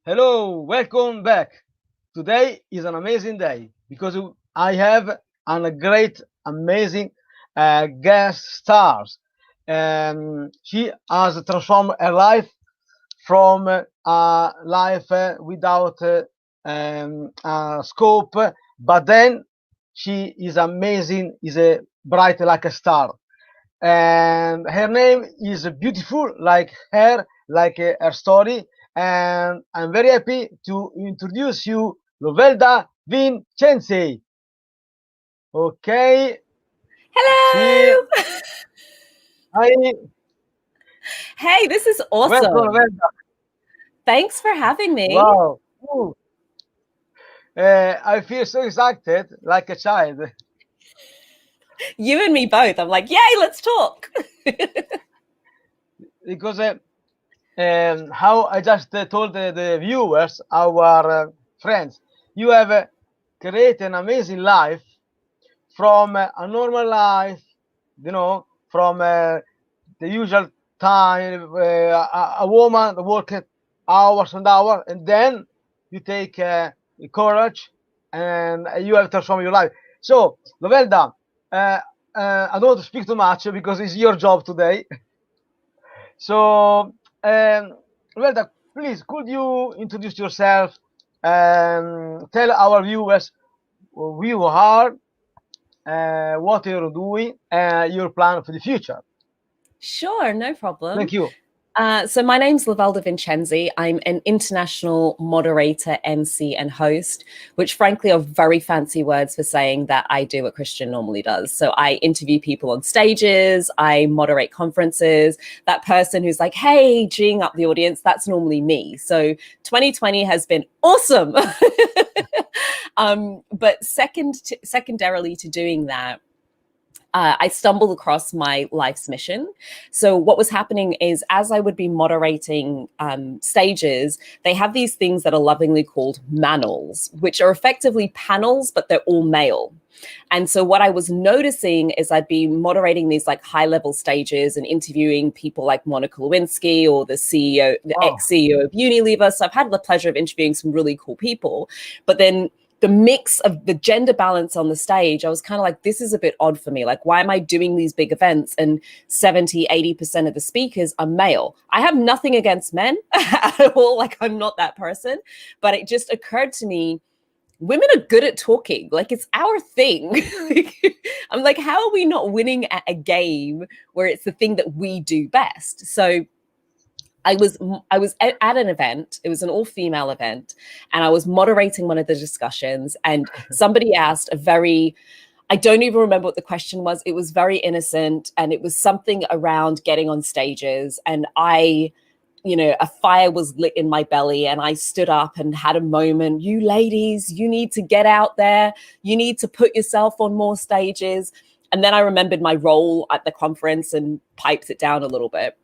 Hello, welcome back. Today is an amazing day because I have a great, amazing guest stars. She has transformed her life from a life without scope, but then she is amazing, is a bright like a star. And her name is beautiful like her story, and I'm very happy to introduce you Lovelda Vincenzi. Okay, here. Hello. Hi, Hey, this is welcome awesome. Lovelda. Thanks for having me. Wow. Ooh. I feel so excited like a child You and me both. I'm like, yay, let's talk. because how I just told the viewers, our friends, you have created an amazing life from a normal life, from the usual time, a woman working hours and hours, and then you take courage and you have transformed your life. So, Lovelda, uh, I don't want to speak too much because it's your job today. So, Lovelda, please, could you introduce yourself and tell our viewers who you are, what you're doing, your plan for the future. Sure, no Thank problem. you. So my name's Lovelda Vincenzi. I'm an international moderator, MC, and host, which frankly are very fancy words for saying that I do what Christian normally does. So I interview people on stages, I moderate conferences. That person who's like, hey, geeing up the audience, that's normally me. So 2020 has been awesome. But secondarily to doing that, I stumbled across my life's mission. So, what was happening is, as I would be moderating stages, they have these things that are lovingly called manels, which are effectively panels, but they're all male. And so, what I was noticing is I'd be moderating these like high level stages and interviewing people like Monica Lewinsky or the CEO, the Wow. ex CEO of Unilever. So, I've had the pleasure of interviewing some really cool people. But then the mix of the gender balance on the stage, I was kind of like, this is a bit odd for me. Like, why am I doing these big events and 70, 80% of the speakers are male? I have nothing against men at all. Like, I'm not that person. But it just occurred to me, women are good at talking. Like, it's our thing. I'm like, how are we not winning at a game where it's the thing that we do best? So I was at an event. It was an all-female event, and I was moderating one of the discussions. And somebody asked a very, I don't even remember what the question was. It was very innocent, and it was something around getting on stages. And a fire was lit in my belly, and I stood up and had a moment. You ladies, you need to get out there. You need to put yourself on more stages. And then I remembered my role at the conference and piped it down a little bit,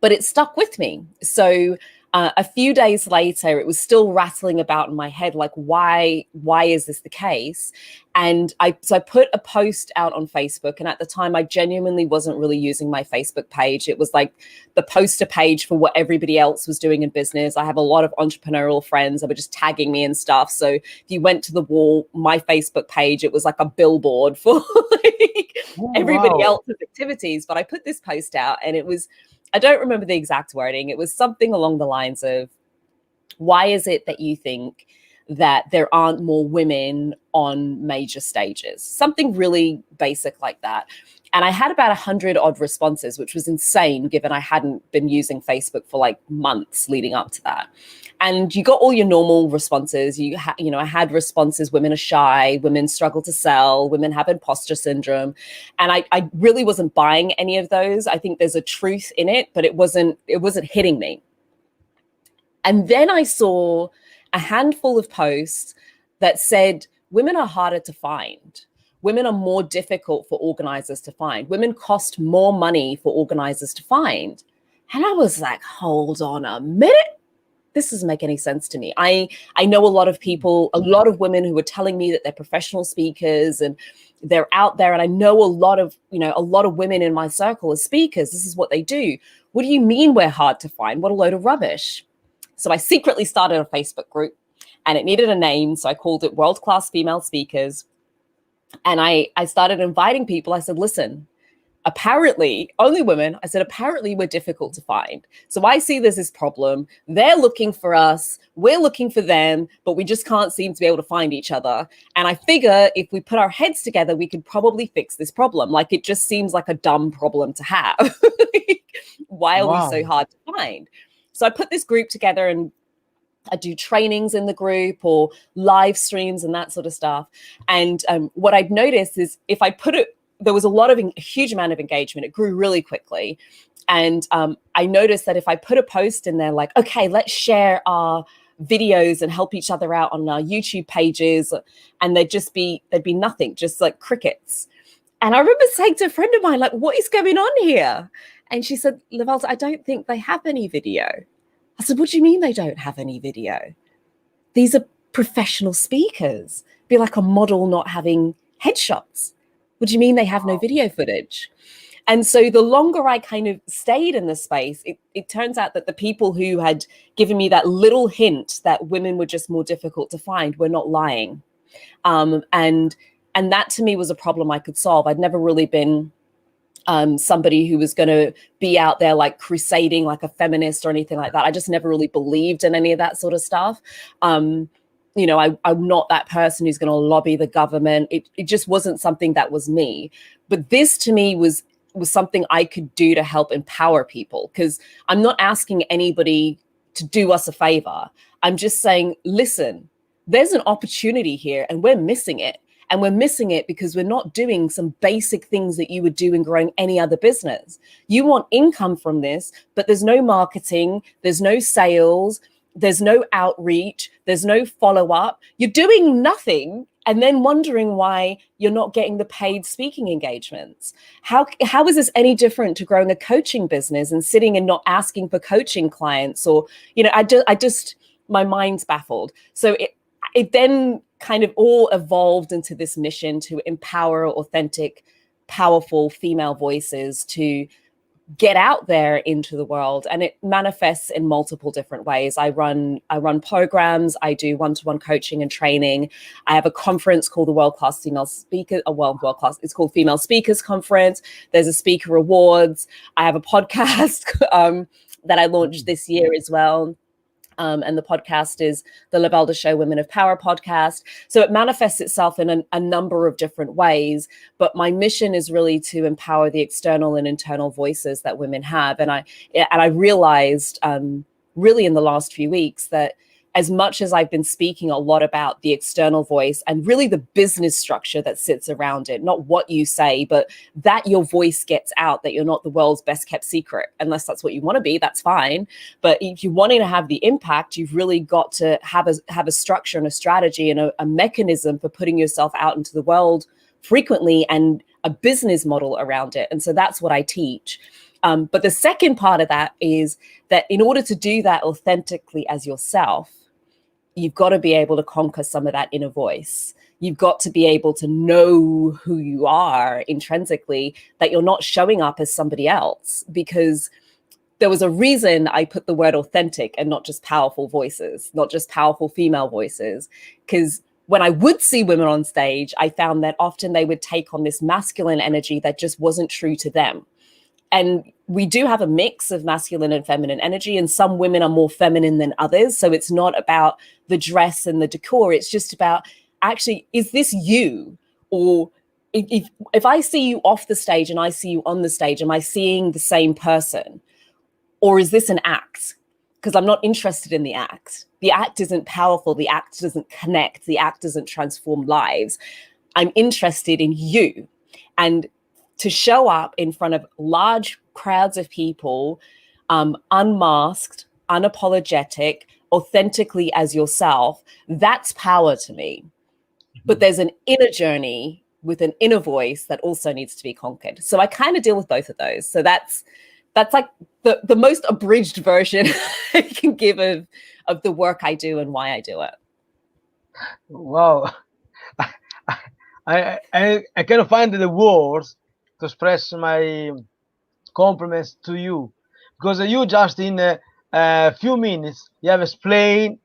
but it stuck with me. So a few days later, it was still rattling about in my head, like, why is this the case? And I put a post out on Facebook, and at the time I genuinely wasn't really using my Facebook page. It was like the poster page for what everybody else was doing in business. I have a lot of entrepreneurial friends that were just tagging me and stuff. So if you went to the wall, my Facebook page, it was like a billboard for like Oh, everybody wow. else's activities. But I put this post out, and it was, I don't remember the exact wording. It was something along the lines of, why is it that you think that there aren't more women on major stages? Something really basic like that. And I had about 100 odd responses, which was insane given I hadn't been using Facebook for like months leading up to that. And you got all your normal responses. I had responses: women are shy, women struggle to sell, women have imposter syndrome. And I really wasn't buying any of those. I think there's a truth in it, but it wasn't hitting me. And then I saw a handful of posts that said women are harder to find. Women are more difficult for organizers to find. Women cost more money for organizers to find. And I was like, hold on a minute. This doesn't make any sense to me. I know a lot of people, a lot of women who are telling me that they're professional speakers and they're out there. And I know a lot of women in my circle are speakers. This is what they do. What do you mean we're hard to find? What a load of rubbish. So I secretly started a Facebook group, and it needed a name. So I called it World Class Female Speakers. And I started inviting people. I said, listen, apparently, only women, I said, apparently we're difficult to find. So I see there's this problem. They're looking for us. We're looking for them, but we just can't seem to be able to find each other. And I figure if we put our heads together, we could probably fix this problem. Like, it just seems like a dumb problem to have. Why are we so hard to find? So I put this group together, and I do trainings in the group or live streams and that sort of stuff. And what I'd noticed is if I put it, there was a huge amount of engagement. It grew really quickly. And I noticed that if I put a post in there like, okay, let's share our videos and help each other out on our YouTube pages, and there'd be nothing, just like crickets. And I remember saying to a friend of mine, like, what is going on here? And she said, Lovelda, I don't think they have any video. I said, what do you mean they don't have any video? These are professional speakers. Be like a model not having headshots. What do you mean they have no video footage? And so the longer I kind of stayed in the space, it turns out that the people who had given me that little hint that women were just more difficult to find were not lying. And that to me was a problem I could solve. I'd never really been somebody who was going to be out there like crusading like a feminist or anything like that. I just never really believed in any of that sort of stuff. I'm not that person who's going to lobby the government. It just wasn't something that was me. But this to me was something I could do to help empower people, because I'm not asking anybody to do us a favor. I'm just saying, listen, there's an opportunity here and we're missing it. And we're missing it because we're not doing some basic things that you would do in growing any other business. You want income from this, but there's no marketing, there's no sales, there's no outreach, there's no follow-up. You're doing nothing and then wondering why you're not getting the paid speaking engagements. How is this any different to growing a coaching business and sitting and not asking for coaching clients? Or, I just my mind's baffled. So it then kind of all evolved into this mission to empower authentic, powerful female voices to get out there into the world. And it manifests in multiple different ways. I run programs. I do one-to-one coaching and training. I have a conference called the World Class Female Speaker, it's called Female Speakers Conference. There's a speaker awards. I have a podcast that I launched this year as well. And the podcast is the Lovelda Show Women of Power podcast. So it manifests itself in a number of different ways. But my mission is really to empower the external and internal voices that women have. And I realized really in the last few weeks that as much as I've been speaking a lot about the external voice and really the business structure that sits around it, not what you say, but that your voice gets out, that you're not the world's best kept secret, unless that's what you want to be, that's fine. But if you're wanting to have the impact, you've really got to have a structure and a strategy and a mechanism for putting yourself out into the world frequently and a business model around it. And so that's what I teach. But the second part of that is that in order to do that authentically as yourself, you've got to be able to conquer some of that inner voice. You've got to be able to know who you are intrinsically, that you're not showing up as somebody else, because there was a reason I put the word authentic and not just powerful voices, not just powerful female voices, because when I would see women on stage, I found that often they would take on this masculine energy that just wasn't true to them. And we do have a mix of masculine and feminine energy, and some women are more feminine than others. So it's not about the dress and the decor. It's just about, actually, is this you? Or if I see you off the stage and I see you on the stage, am I seeing the same person? Or is this an act? Because I'm not interested in the act. The act isn't powerful. The act doesn't connect. The act doesn't transform lives. I'm interested in you. And to show up in front of large crowds of people, unmasked, unapologetic, authentically as yourself, that's power to me. But there's an inner journey with an inner voice that also needs to be conquered. So I kind of deal with both of those. So that's like the most abridged version I can give of the work I do and why I do it. Wow. I cannot find the words to express my compliments to you, because you just in a few minutes, you have explained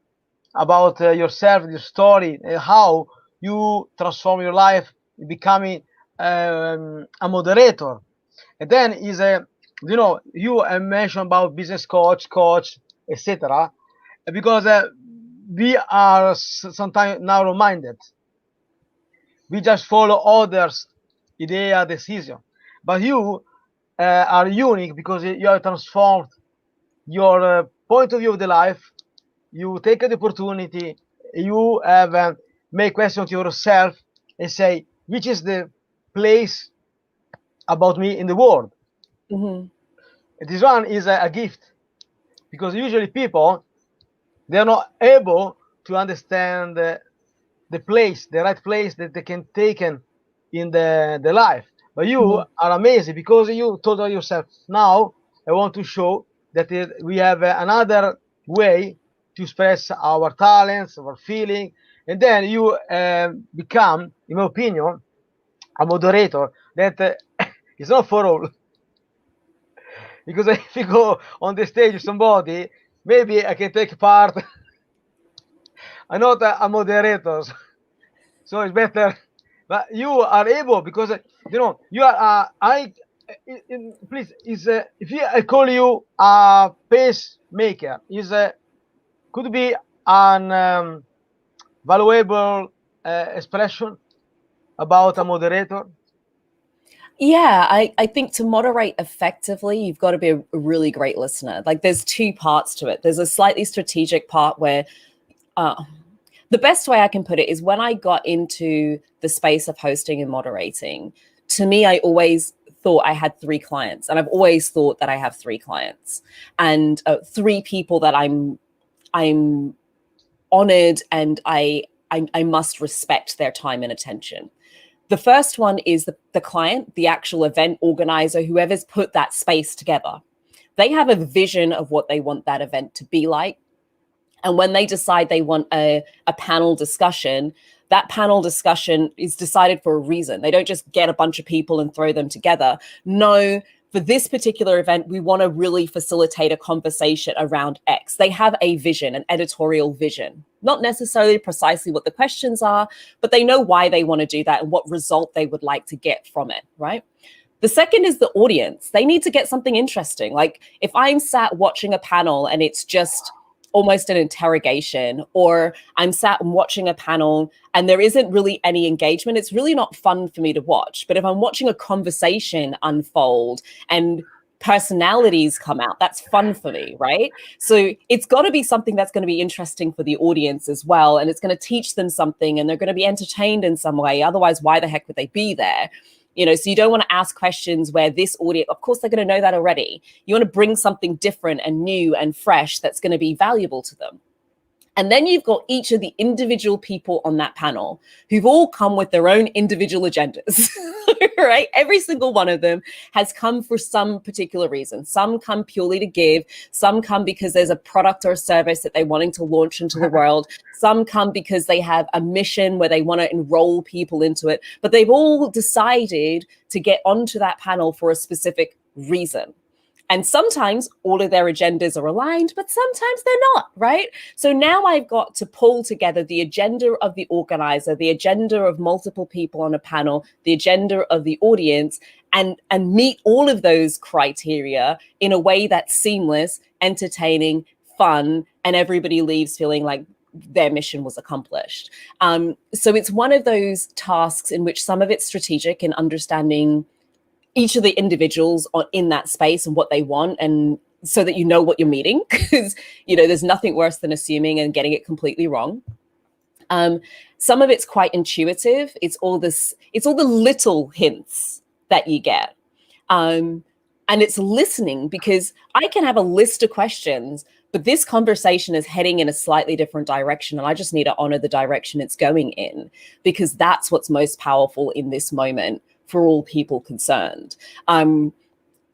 about yourself, your story, and how you transform your life in becoming a moderator. And then is a, you mentioned about business coach, etc. Because we are sometimes narrow-minded. We just follow others' idea, decision. But you are unique because you have transformed your point of view of the life. You take the opportunity. You have make question to yourself and say, which is the place about me in the world. Mm-hmm. This one is a gift, because usually people, they are not able to understand the place, the right place that they can take in the life. But you Mm-hmm. are amazing because you told yourself, now I want to show that we have another way to express our talents, our feeling, and then you become, in my opinion, a moderator that is not for all. Because if you go on the stage with somebody, maybe I can take part. I'm not a moderator, so it's better. But you are able, because you are. Please, is if I call you a pacemaker, is could be an valuable expression about a moderator. Yeah, I think to moderate effectively, you've got to be a really great listener. Like there's two parts to it. There's a slightly strategic part where the best way I can put it is when I got into the space of hosting and moderating, to me, I always thought I had 3 clients, and I've always thought that I have 3 clients and 3 people that I'm honored and I must respect their time and attention. The first one is the client, the actual event organizer, whoever's put that space together. They have a vision of what they want that event to be like. And when they decide they want a panel discussion, that panel discussion is decided for a reason. They don't just get a bunch of people and throw them together. No, for this particular event, we want to really facilitate a conversation around X. They have a vision, an editorial vision, not necessarily precisely what the questions are, but they know why they want to do that and what result they would like to get from it, right? The second is the audience. They need to get something interesting. Like if I'm sat watching a panel and it's just almost an interrogation, or I'm sat and watching a panel and there isn't really any engagement, it's really not fun for me to watch. But if I'm watching a conversation unfold and personalities come out, that's fun for me, right? So it's got to be something that's going to be interesting for the audience as well, and it's going to teach them something and they're going to be entertained in some way. Otherwise, why the heck would they be there? So you don't want to ask questions where this audience, of course, they're going to know that already. You want to bring something different and new and fresh that's going to be valuable to them. And then you've got each of the individual people on that panel who've all come with their own individual agendas, right? Every single one of them has come for some particular reason. Some come purely to give. Some come because there's a product or a service that they're wanting to launch into the world. Some come because they have a mission where they want to enroll people into it. But they've all decided to get onto that panel for a specific reason. And sometimes all of their agendas are aligned, but sometimes they're not, right? So now I've got to pull together the agenda of the organizer, the agenda of multiple people on a panel, the agenda of the audience, and meet all of those criteria in a way that's seamless, entertaining, fun, and everybody leaves feeling like their mission was accomplished. So it's one of those tasks in which some of it's strategic in understanding each of the individuals in that space and what they want, and so that you know what you're meeting, because there's nothing worse than assuming and getting it completely wrong. Some of it's quite intuitive. It's all the little hints that you get, and it's listening, because I can have a list of questions, but this conversation is heading in a slightly different direction, and I just need to honor the direction it's going in, because that's what's most powerful in this moment for all people concerned. And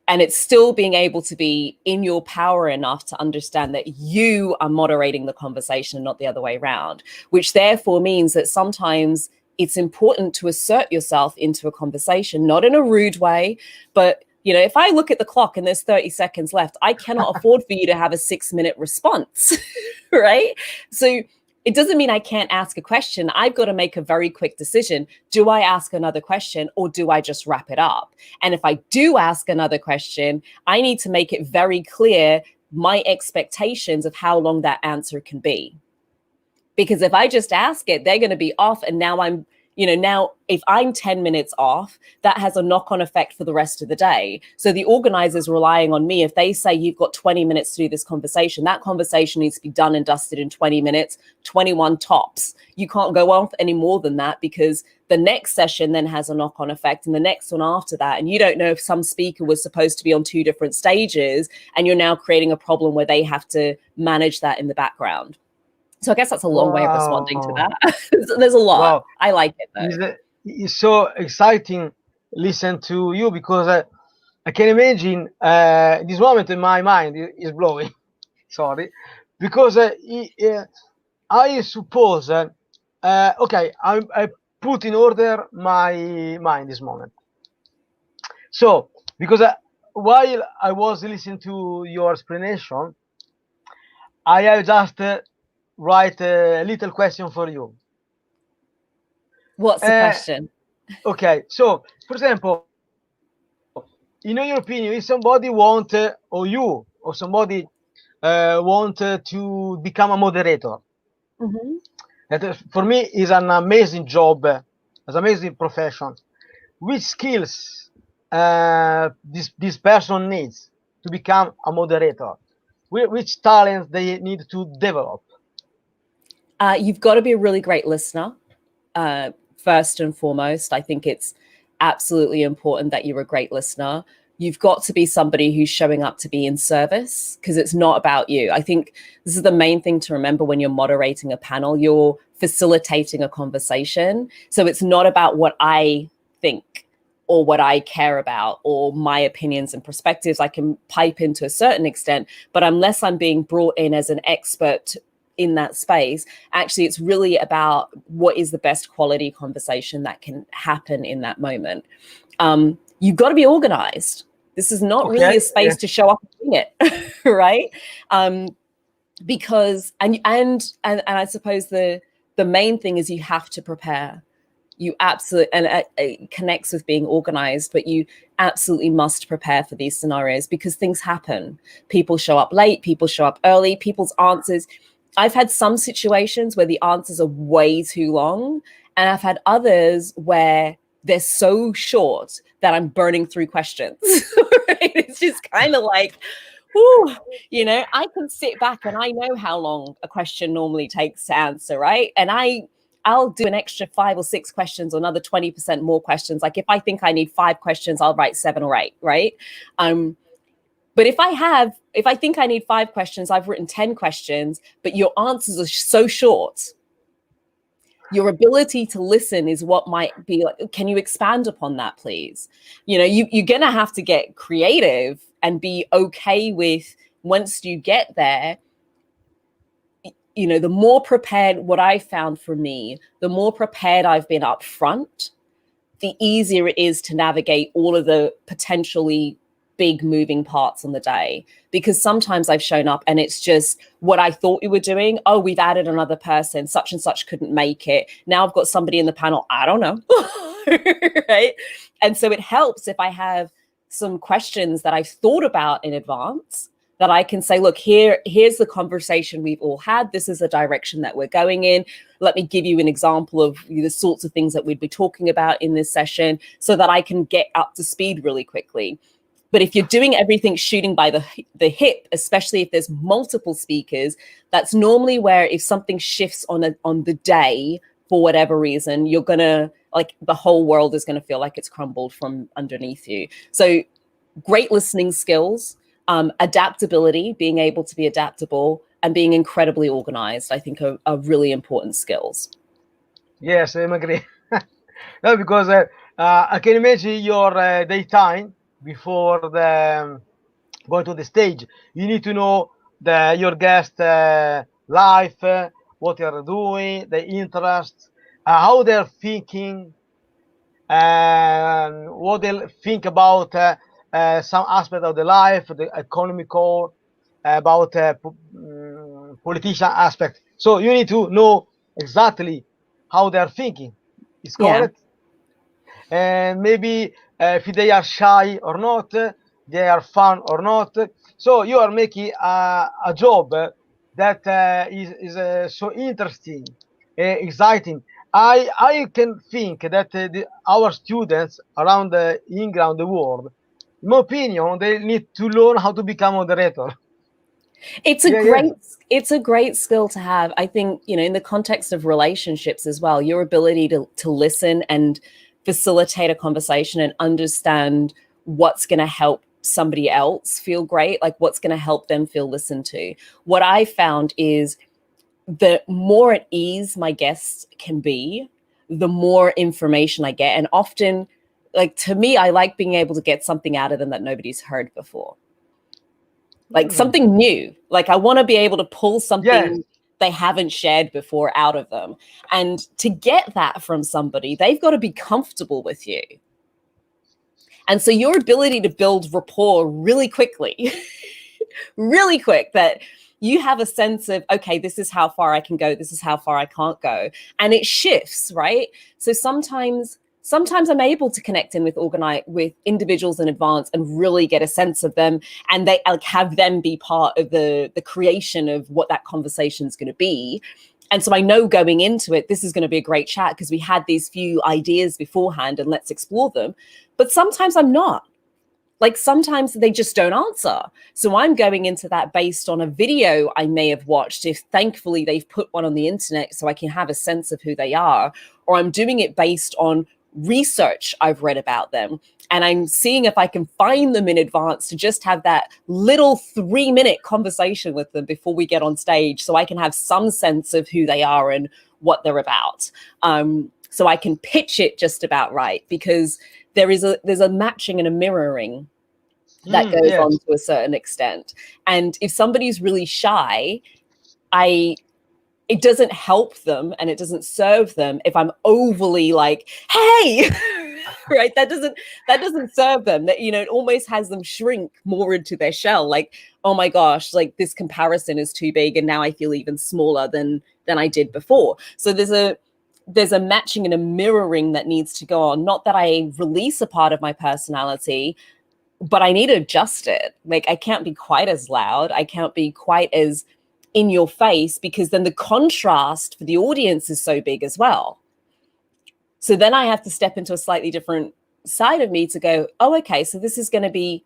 it's still being able to be in your power enough to understand that you are moderating the conversation and not the other way around, which therefore means that sometimes it's important to assert yourself into a conversation, not in a rude way, but if I look at the clock and there's 30 seconds left, I cannot afford for you to have a 6-minute response, right? So it doesn't mean I can't ask a question. I've got to make a very quick decision. Do I ask another question or do I just wrap it up? And if I do ask another question, I need to make it very clear my expectations of how long that answer can be. Because if I just ask it, they're going to be off. And now now if I'm 10 minutes off, that has a knock-on effect for the rest of the day. So the organizer's relying on me. If they say you've got 20 minutes to do this conversation, that conversation needs to be done and dusted in 20 minutes, 21 tops. You can't go off any more than that, because the next session then has a knock-on effect and the next one after that. And you don't know if some speaker was supposed to be on 2 different stages and you're now creating a problem where they have to manage that in the background. So I guess that's a long way of responding to that. There's a lot. Wow. I like it though. It's so exciting listen to you, because I can imagine this moment in my mind is blowing. Sorry, because I suppose okay, I put in order my mind this moment. So because while I was listening to your explanation, I have just write a little question for you. What's the question? Okay, so for example, in your opinion, if somebody want or you or somebody want to become a moderator, that for me is an amazing job, an amazing profession. Which skills this person needs to become a moderator? Which talents they need to develop? You've got to be a really great listener, first and foremost. I think it's absolutely important that you're a great listener. You've got to be somebody who's showing up to be in service, because it's not about you. I think this is the main thing to remember when you're moderating a panel. You're facilitating a conversation. So it's not about what I think or what I care about or my opinions and perspectives. I can pipe in to a certain extent, but unless I'm being brought in as an expert in that space, actually it's really about what is the best quality conversation that can happen in that moment. You've got to be organized. This is not really a space to show up and doing it, right? Because and I suppose the main thing is you have to prepare. You absolutely, and it connects with being organized, but you absolutely must prepare for these scenarios, because things happen. People show up late, people show up early, people's answers. I've had some situations where the answers are way too long, and I've had others where they're so short that I'm burning through questions. Right? It's just kind of like, whew, I can sit back and I know how long a question normally takes to answer, right? And I'll do an extra 5 or 6 questions or another 20% more questions. Like if I think I need 5 questions, I'll write 7 or 8, right? But if I think I need 5 questions, I've written 10 questions, but your answers are so short. Your ability to listen is what might be like, can you expand upon that, please? You're going to have to get creative and be okay with, once you get there, the more prepared, what I found for me, the more prepared I've been up front, the easier it is to navigate all of the potentially big moving parts on the day. Because sometimes I've shown up and it's just what I thought we were doing. Oh, we've added another person, such and such couldn't make it. Now I've got somebody in the panel, I don't know. Right? And so it helps if I have some questions that I've thought about in advance, that I can say, look, here's the conversation we've all had. This is the direction that we're going in. Let me give you an example of the sorts of things that we'd be talking about in this session, so that I can get up to speed really quickly. But if you're doing everything shooting by the hip, especially if there's multiple speakers, that's normally where if something shifts on the day for whatever reason, you're going to, like, the whole world is going to feel like it's crumbled from underneath you. So great listening skills, adaptability, being able to be adaptable, and being incredibly organized, I think are really important skills. Yes, I agree. No, because I can imagine your daytime before going to the stage. You need to know your guest life, what they are doing, the interests, how they're thinking, what they think about some aspect of the life, the economical, about politician aspect. So you need to know exactly how they are thinking. Is correct? And maybe if they are shy or not, they are fun or not. So you are making a job that is so interesting, exciting. I can think that our students around England, the world, in my opinion, they need to learn how to become moderator. It's a great skill to have. I think, in the context of relationships as well, your ability to listen and facilitate a conversation and understand what's going to help somebody else feel great, like what's going to help them feel listened to. What I found is the more at ease my guests can be, the more information I get. And often, like, to me, I like being able to get something out of them that nobody's heard before. Like something new. Like I want to be able to pull something they haven't shared before out of them. And to get that from somebody, they've got to be comfortable with you. And so your ability to build rapport really quickly, really quick, that you have a sense of, okay, this is how far I can go. This is how far I can't go. And it shifts, right? So sometimes I'm able to connect in with individuals in advance and really get a sense of them, and they have them be part of the creation of what that conversation is going to be. And so I know going into it, this is going to be a great chat because we had these few ideas beforehand and let's explore them. But sometimes I'm not. Like sometimes they just don't answer. So I'm going into that based on a video I may have watched, if thankfully they've put one on the internet so I can have a sense of who they are, or I'm doing it based on research I've read about them. And I'm seeing if I can find them in advance to just have that little 3-minute conversation with them before we get on stage so I can have some sense of who they are and what they're about. So I can pitch it just about right, because there's a matching and a mirroring that goes on to a certain extent. And if somebody's really shy, it doesn't help them and it doesn't serve them if I'm overly like, hey, right? That doesn't serve them. That, it almost has them shrink more into their shell. Like, oh my gosh, like this comparison is too big and now I feel even smaller than I did before. So there's a matching and a mirroring that needs to go on. Not that I release a part of my personality, but I need to adjust it. Like I can't be quite as loud. I can't be quite as in your face, because then the contrast for the audience is so big as well. So then I have to step into a slightly different side of me to go, oh, okay, so this is going to be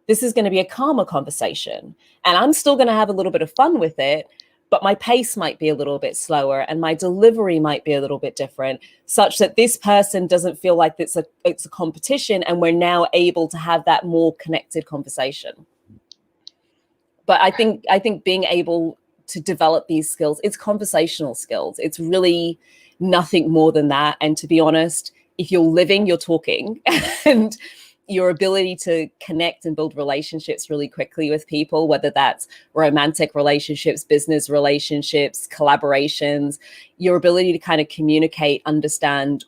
a calmer conversation, and I'm still going to have a little bit of fun with it, but my pace might be a little bit slower and my delivery might be a little bit different, such that this person doesn't feel like it's a competition, and we're now able to have that more connected conversation. But I think being able to develop these skills, it's conversational skills. It's really nothing more than that. And to be honest, if you're living, you're talking. And your ability to connect and build relationships really quickly with people, whether that's romantic relationships, business relationships, collaborations, your ability to kind of communicate, understand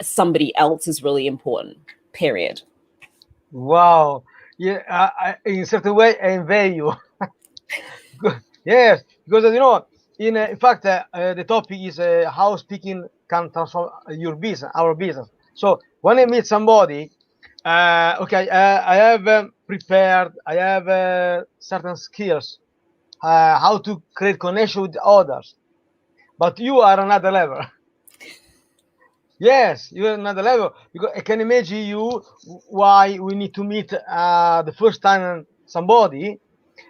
somebody else is really important, period. Wow. Yeah, in a certain way, I envy you. Yes, because in fact, the topic is how speaking can transform your business, our business. So when I meet somebody, okay, I have prepared, I have certain skills, how to create connection with others. But you are another level. Yes, you're another level, because I can imagine you why we need to meet the first time somebody.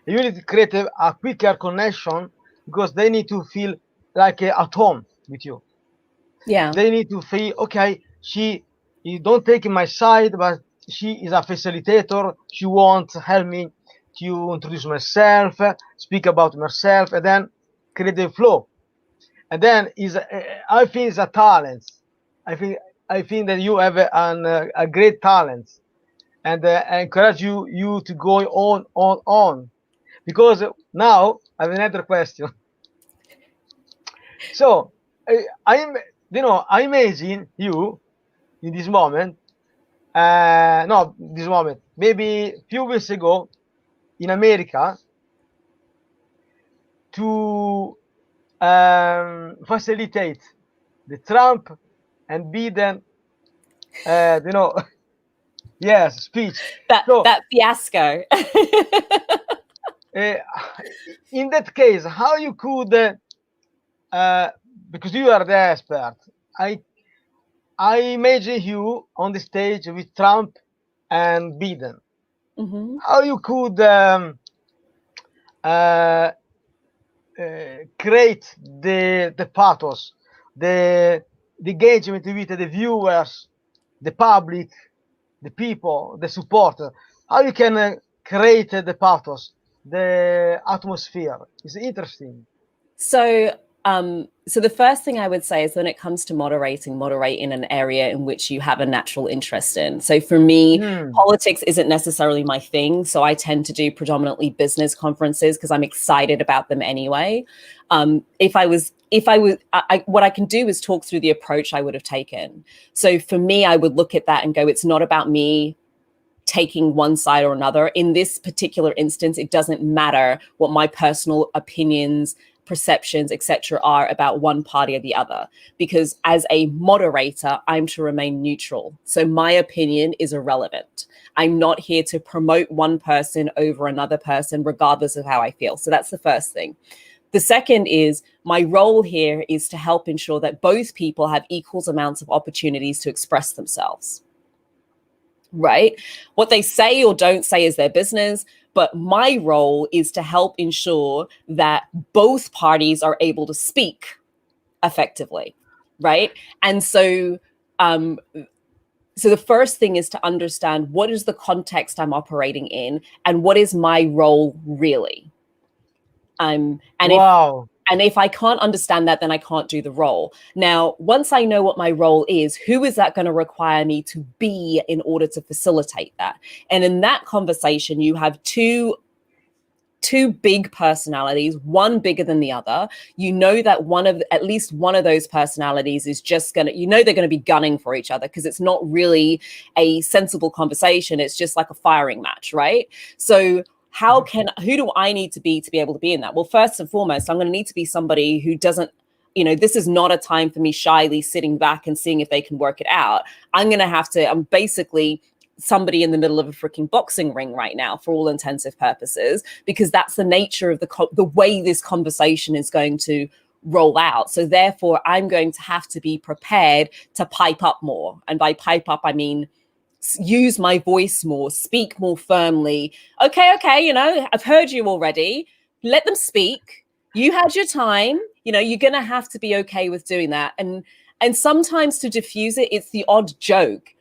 You need to create a quicker connection, because they need to feel like at home with you. Yeah. They need to feel, okay, you don't take my side, but she is a facilitator. She wants to help me to introduce myself, speak about myself, and then create the flow. And then I think it's a talent. I think that you have a great talent, and I encourage you to go on, because now I have another question. So I imagine you in this moment. no, this moment, maybe a few weeks ago in America, to facilitate the Trump and Biden, yes, speech. So That fiasco. in that case, how you could, because you are the expert, I imagine you on the stage with Trump and Biden. Mm-hmm. How you could uh, create the pathos, the engagement with the viewers, the public, the people, the supporter. How you can create the pathos, the atmosphere. It's interesting. So the first thing I would say is when it comes to moderating, moderate in an area in which you have a natural interest in. So for me, politics isn't necessarily my thing. So I tend to do predominantly business conferences because I'm excited about them anyway. What I can do is talk through the approach I would have taken. So for me, I would look at that and go, it's not about me taking one side or another. In this particular instance, it doesn't matter what my personal opinions, perceptions, etc. are about one party or the other, because as a moderator, I'm to remain neutral. So my opinion is irrelevant. I'm not here to promote one person over another person, regardless of how I feel. So that's the first thing. The second is my role here is to help ensure that both people have equal amounts of opportunities to express themselves. Right? What they say or don't say is their business. But my role is to help ensure that both parties are able to speak effectively. Right? And so, so the first thing is to understand what is the context I'm operating in and what is my role really. And if I can't understand that, then I can't do the role. Now, once I know what my role is, who is that going to require me to be in order to facilitate that? And in that conversation, you have two big personalities, one bigger than the other. You know that at least one of those personalities is just they're going to be gunning for each other because it's not really a sensible conversation. It's just like a firing match, right? So who do I need to be able to be in that? Well, first and foremost, I'm going to need to be somebody who doesn't, this is not a time for me shyly sitting back and seeing if they can work it out. I'm basically somebody in the middle of a freaking boxing ring right now for all intensive purposes, because that's the nature of the way this conversation is going to roll out. So therefore, I'm going to have to be prepared to pipe up more. And by pipe up, I mean, use my voice more, speak more firmly. Okay, I've heard you already. Let them speak. You had your time. You're going to have to be okay with doing that. And sometimes to diffuse it, it's the odd joke.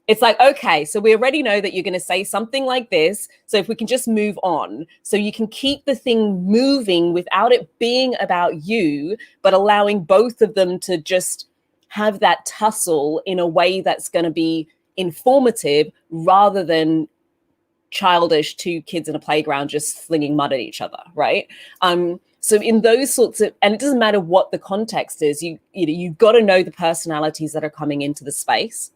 It's like, okay, so we already know that you're going to say something like this. So if we can just move on, so you can keep the thing moving without it being about you, but allowing both of them to just have that tussle in a way that's going to be informative rather than childish, two kids in a playground just flinging mud at each other, right? So in those sorts of, and it doesn't matter what the context is, you've got to know the personalities that are coming into the space.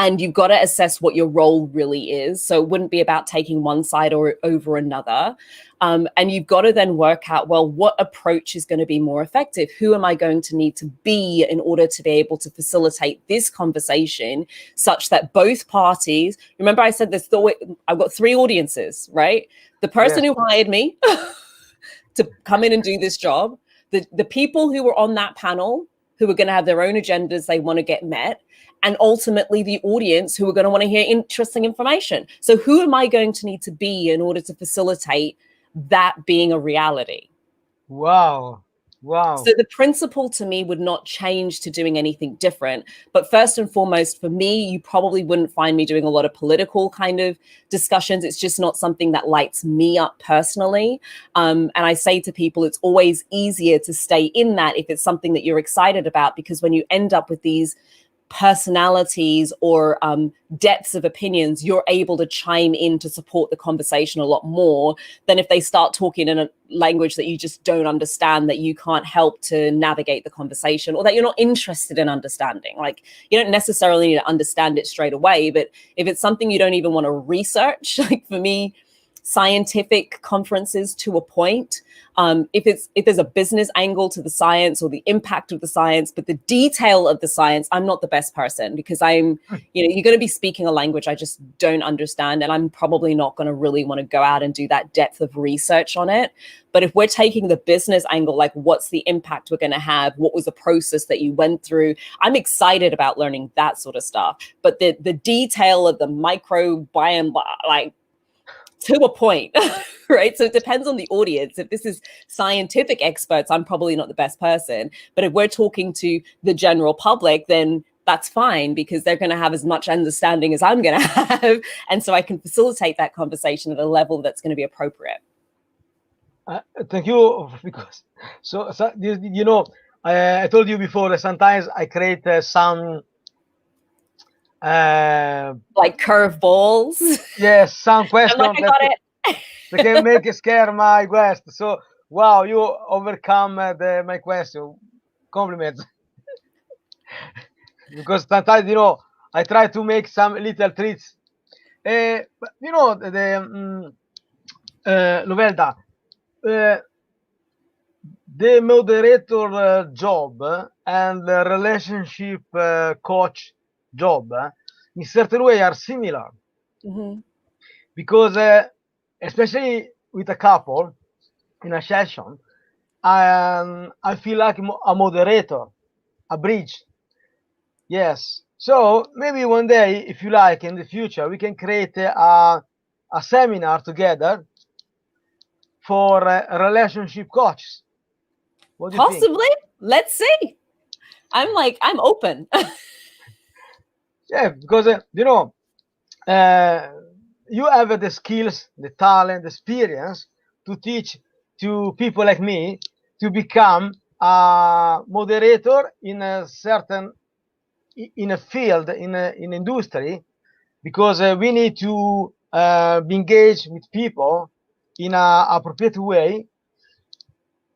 And you've got to assess what your role really is. So it wouldn't be about taking one side or over another. And you've got to then work out, well, what approach is going to be more effective? Who am I going to need to be in order to be able to facilitate this conversation such that both parties, remember I said this, I've got three audiences, right? The person who hired me to come in and do this job, the people who were on that panel who are going to have their own agendas they want to get met, and ultimately the audience who are going to want to hear interesting information. So who am I going to need to be in order to facilitate that being a reality? Wow. So the principle to me would not change to doing anything different. But first and foremost, for me, you probably wouldn't find me doing a lot of political kind of discussions. It's just not something that lights me up personally. And I say to people, it's always easier to stay in that if it's something that you're excited about, because when you end up with these personalities or depths of opinions, you're able to chime in to support the conversation a lot more than if they start talking in a language that you just don't understand, that you can't help to navigate the conversation, or that you're not interested in understanding. Like, you don't necessarily need to understand it straight away, but if it's something you don't even want to research, like for me, scientific conferences to a point. If there's a business angle to the science or the impact of the science, but the detail of the science, I'm not the best person, because you're going to be speaking a language I just don't understand, and I'm probably not going to really want to go out and do that depth of research on it. But if we're taking the business angle, like what's the impact we're going to have? What was the process that you went through? I'm excited about learning that sort of stuff. But the detail of the microbiome, like, to a point, right? So it depends on the audience. If this is scientific experts, I'm probably not the best person. But if we're talking to the general public, then that's fine, because they're going to have as much understanding as I'm going to have. And so I can facilitate that conversation at a level that's going to be appropriate. Thank you, because I told you before that sometimes I create some like curveballs. Yes, some questions like, I got it. They can make a scare my guest. So wow, you overcome my question. Compliments. Because sometimes I try to make some little treats. But Lovelda, the moderator job and the relationship coach job in certain way are similar. Mm-hmm. Because especially with a couple in a session, I feel like a moderator, a bridge. Yes. So maybe one day, if you like, in the future, we can create a seminar together for relationship coaches. What do you think? Possibly. Let's see. I'm open. Yeah, because you have the skills, the talent, the experience to teach to people like me to become a moderator in a certain in a field, in industry, because we need to be engaged with people in a appropriate way.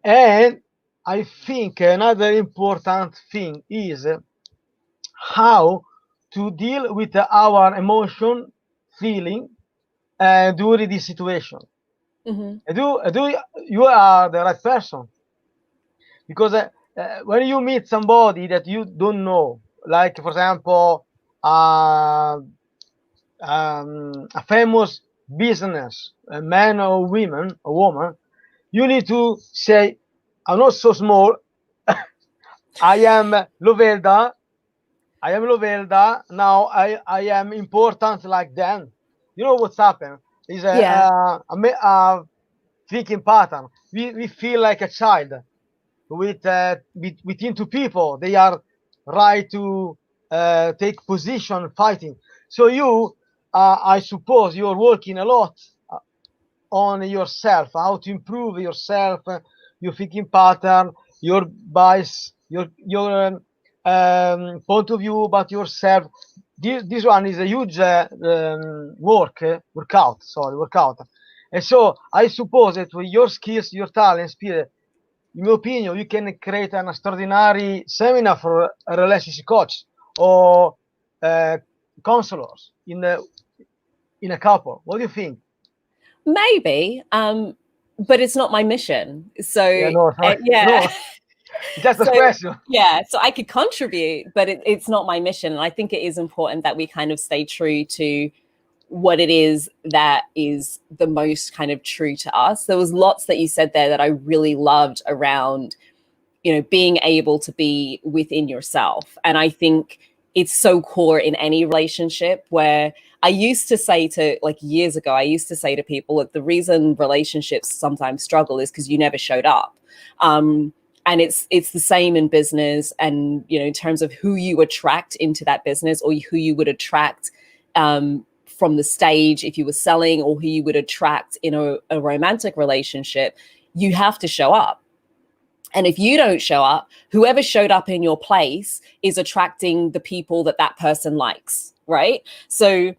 And I think another important thing is how to deal with our emotion, feeling during this situation. Mm-hmm. Do you are the right person, because when you meet somebody that you don't know, like for example a famous business, a man or woman, a woman, you need to say, I'm not so small. I am Lovelda. I am Lovelda. Now I am important like them. You know what's happened? Is a thinking pattern. We feel like a child with between two people. They are right to take position fighting. So you, I suppose, you're working a lot on yourself, how to improve yourself, your thinking pattern, your bias, your point of view about yourself. This one is a huge workout. And so I suppose that with your skills, your talent, spirit, in my opinion, you can create an extraordinary seminar for a relationship coach or counselors in a couple. What do you think? Maybe, but it's not my mission. So No. Just a question. Yeah, so I could contribute, but it's not my mission. And I think it is important that we kind of stay true to what it is that is the most kind of true to us. There was lots that you said there that I really loved around, being able to be within yourself. And I think it's so core in any relationship, where I used to say to, like years ago, I used to say to people, look, the reason relationships sometimes struggle is because you never showed up. And it's the same in business, and in terms of who you attract into that business, or who you would attract from the stage if you were selling, or who you would attract in a romantic relationship. You have to show up. And if you don't show up, whoever showed up in your place is attracting the people that that person likes, right? So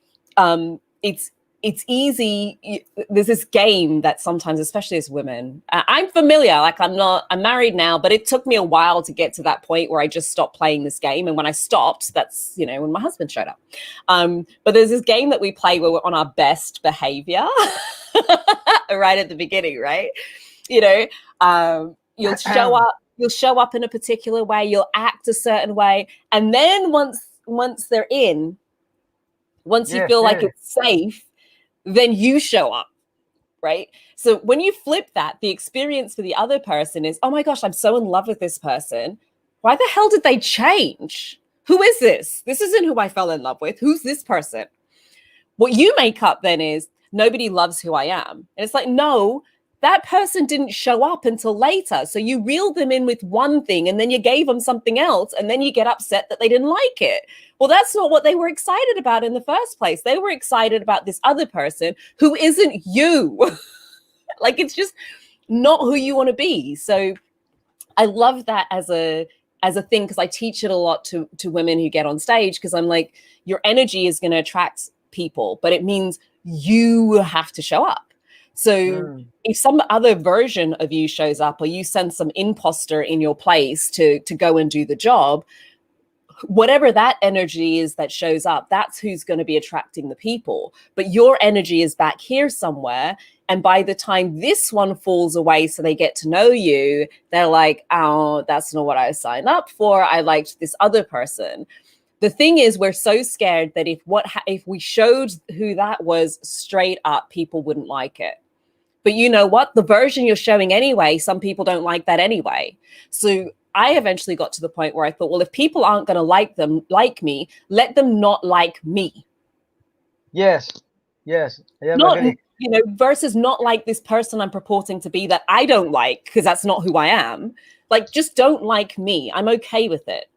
it's easy. There's this game that sometimes, especially as women, I'm familiar. Like I'm married now, but it took me a while to get to that point where I just stopped playing this game. And when I stopped, that's, you know, when my husband showed up. But there's this game that we play where we're on our best behavior right at the beginning, right? You know, you'll show up in a particular way, you'll act a certain way. And then once they're in, once you feel like it's safe, then you show up, right? So when you flip that, the experience for the other person is, oh my gosh, I'm so in love with this person. Why the hell did they change? Who is this? This isn't who I fell in love with. Who's this person? What you make up then is, nobody loves who I am. And it's like, no, that person didn't show up until later. So you reeled them in with one thing and then you gave them something else and then you get upset that they didn't like it. Well, that's not what they were excited about in the first place. They were excited about this other person who isn't you. Like, it's just not who you want to be. So I love that as a thing, because I teach it a lot to women who get on stage, because I'm like, your energy is going to attract people, but it means you have to show up. So if some other version of you shows up, or you send some imposter in your place to go and do the job, whatever that energy is that shows up, that's who's going to be attracting the people. But your energy is back here somewhere. And by the time this one falls away, so they get to know you, they're like, oh, that's not what I signed up for. I liked this other person. The thing is, we're so scared that if we showed who that was straight up, people wouldn't like it. But you know what? The version you're showing anyway, some people don't like that anyway. So I eventually got to the point where I thought, well, if people aren't going to like me, let them not like me. Yes. I am agree. You know, versus not like this person I'm purporting to be that I don't like, because that's not who I am. Like, just don't like me. I'm okay with it,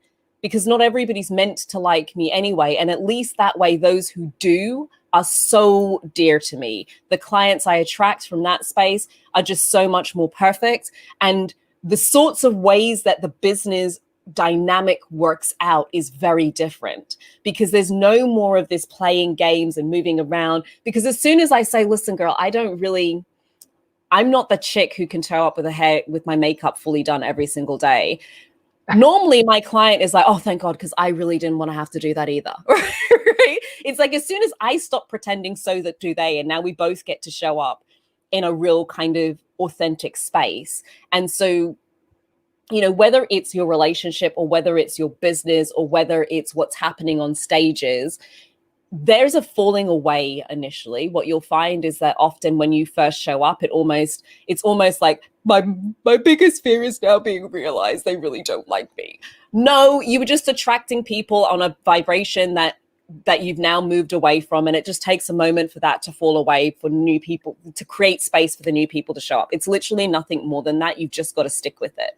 because not everybody's meant to like me anyway. And at least that way, those who do are so dear to me. The clients I attract from that space are just so much more perfect. And the sorts of ways that the business dynamic works out is very different, because there's no more of this playing games and moving around. Because as soon as I say, listen, girl, I'm not the chick who can show up with my makeup fully done every single day. Normally my client is like, oh, thank God, because I really didn't want to have to do that either. Right? It's like, as soon as I stop pretending, so that do they. And now we both get to show up in a real kind of authentic space. And so, you know, whether it's your relationship or whether it's your business or whether it's what's happening on stages, there's a falling away initially. What you'll find is that often when you first show up, it's almost like my biggest fear is now being realized. They really don't like me. No, you were just attracting people on a vibration that you've now moved away from. And it just takes a moment for that to fall away, for new people to create space for the new people to show up. It's literally nothing more than that. You've just got to stick with it.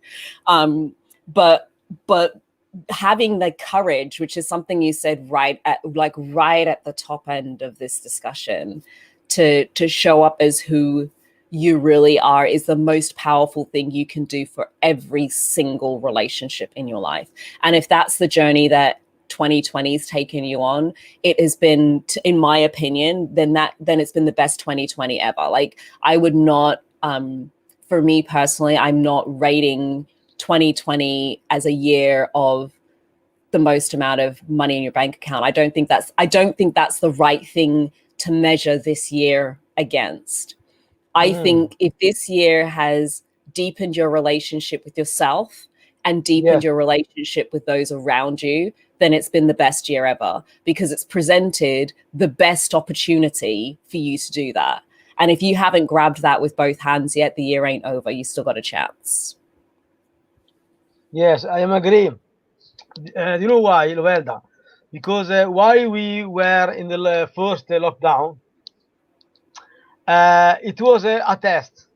But having the courage, which is something you said right at the top end of this discussion, to show up as who you really are, is the most powerful thing you can do for every single relationship in your life. And if that's the journey that 2020 has taken you on, it has been, in my opinion, then it's been the best 2020 ever. Like, I would not, for me personally, I'm not rating 2020 as a year of the most amount of money in your bank account. I don't think that's the right thing to measure this year against. I think if this year has deepened your relationship with yourself and deepened your relationship with those around you, then it's been the best year ever, because it's presented the best opportunity for you to do that. And if you haven't grabbed that with both hands yet, the year ain't over. You still got a chance. Yes, I am agree. You know why, Lovelda? Because while we were in the first lockdown, it was a test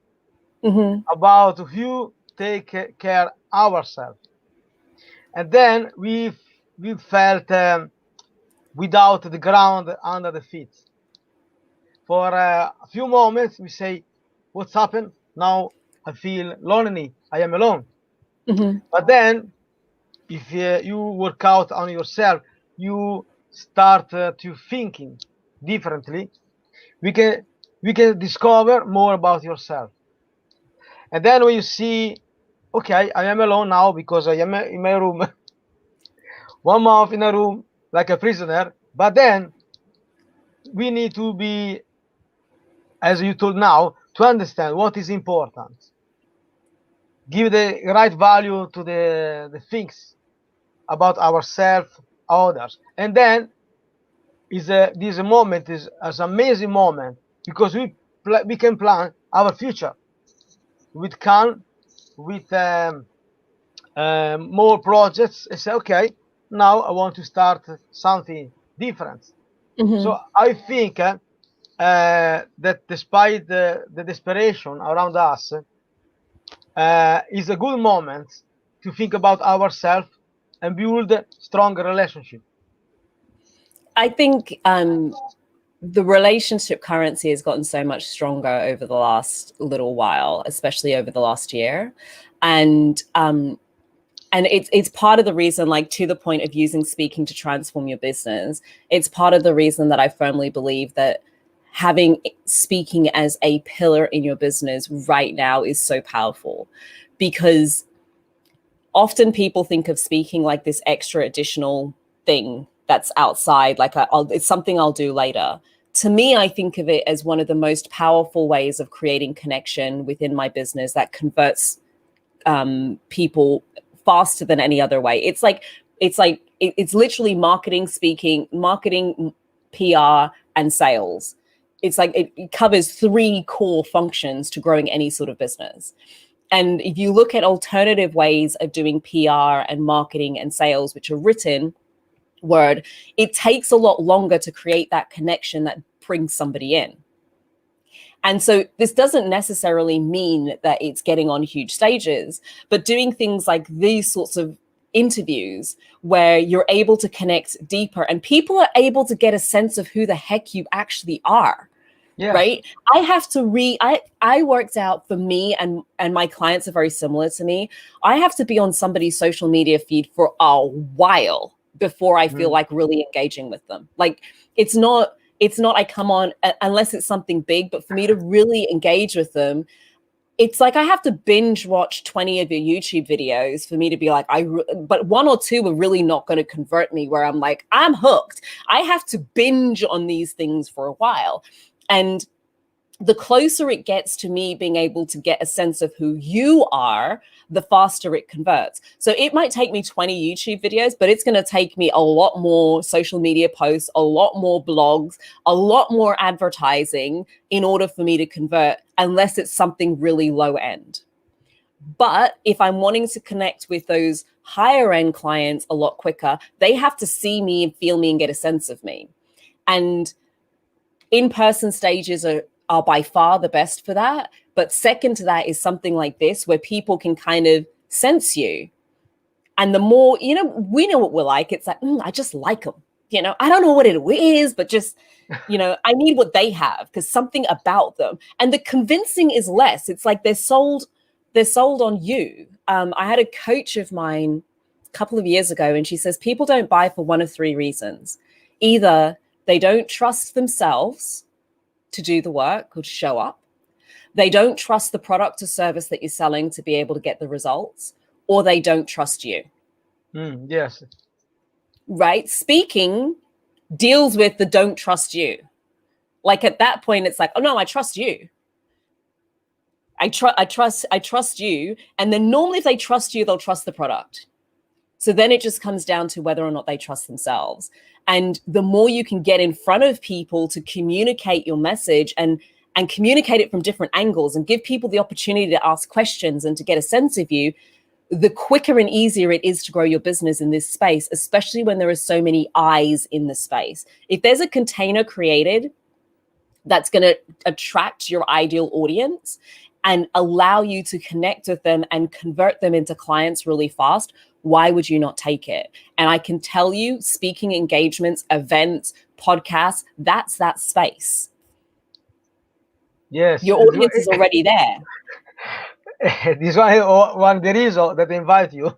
about who take care ourselves, and then we felt without the ground under the feet. For a few moments, we say, "What's happened now? I feel lonely. I am alone." But then, if you work out on yourself, you start to thinking differently. We can discover more about yourself. And then when you see, okay, I am alone now because I am in my room, 1 month in a room like a prisoner. But then we need to be, as you told now, to understand what is important. Give the right value to the things about ourselves, others. And then this moment is an amazing moment because we can plan our future with calm, with more projects, and say, okay, now I want to start something different. So I think that despite the desperation around us, is a good moment to think about ourselves and build stronger relationship. I think the relationship currency has gotten so much stronger over the last little while, especially over the last year. And it's part of the reason, like, to the point of using speaking to transform your business, it's part of the reason that I firmly believe that having speaking as a pillar in your business right now is so powerful, because often people think of speaking like this extra additional thing that's outside, like it's something I'll do later. To me, I think of it as one of the most powerful ways of creating connection within my business that converts people faster than any other way. It's literally marketing, speaking, marketing, PR, and sales. It's like it covers 3 core functions to growing any sort of business. And if you look at alternative ways of doing PR and marketing and sales, which are written word, it takes a lot longer to create that connection that brings somebody in. And so this doesn't necessarily mean that it's getting on huge stages, but doing things like these sorts of interviews where you're able to connect deeper and people are able to get a sense of who the heck you actually are. Yes. Right. I have to I worked out, for me, and my clients are very similar to me, I have to be on somebody's social media feed for a while before I feel like really engaging with them. Like, it's not I come on unless it's something big, but for me to really engage with them, it's like I have to binge watch 20 of your YouTube videos for me to be like, but 1 or 2 are really not going to convert me where I'm like, I'm hooked. I have to binge on these things for a while. And the closer it gets to me being able to get a sense of who you are, the faster it converts. So it might take me 20 YouTube videos, but it's going to take me a lot more social media posts, a lot more blogs, a lot more advertising in order for me to convert, unless it's something really low end. But if I'm wanting to connect with those higher end clients a lot quicker, they have to see me and feel me and get a sense of me. And in-person stages are by far the best for that. But second to that is something like this, where people can kind of sense you. And the more, we know what we're like. It's like, I just like them. I don't know what it is, but just, I need what they have, because something about them. And the convincing is less. It's like they're sold on you. I had a coach of mine a couple of years ago, and she says people don't buy for one of 3 reasons. Either they don't trust themselves to do the work or to show up. They don't trust the product or service that you're selling to be able to get the results, or they don't trust you. Yes. Right? Speaking deals with the don't trust you. Like, at that point, it's like, oh no, I trust you. I trust you. And then normally if they trust you, they'll trust the product. So then it just comes down to whether or not they trust themselves. And the more you can get in front of people to communicate your message and communicate it from different angles and give people the opportunity to ask questions and to get a sense of you, the quicker and easier it is to grow your business in this space, especially when there are so many eyes in the space. If there's a container created that's going to attract your ideal audience and allow you to connect with them and convert them into clients really fast, why would you not take it? And I can tell you, speaking engagements, events, podcasts, that's that space. Yes. Your audience is already there. this one the reason that I invite you,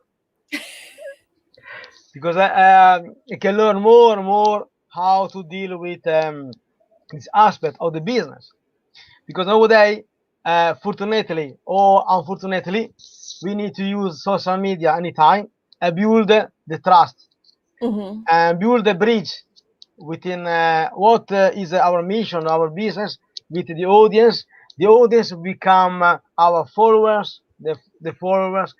because I can learn more and more how to deal with this aspect of the business. Because nowadays, fortunately or unfortunately, we need to use social media anytime and build the trust and build a bridge within what is our mission, our business with the audience. The audience become our followers. The followers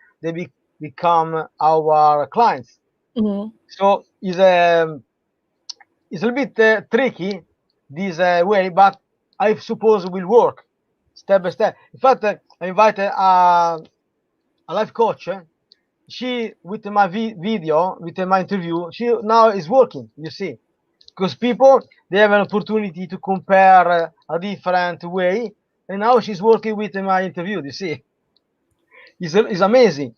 become our clients. So it's a little bit tricky this way, but I suppose will work step by step. In fact, I invited a life coach. She with my video, with my interview, she now is working. You see, because people they have an opportunity to compare a different way, and now she's working with my interview. You see, it's amazing.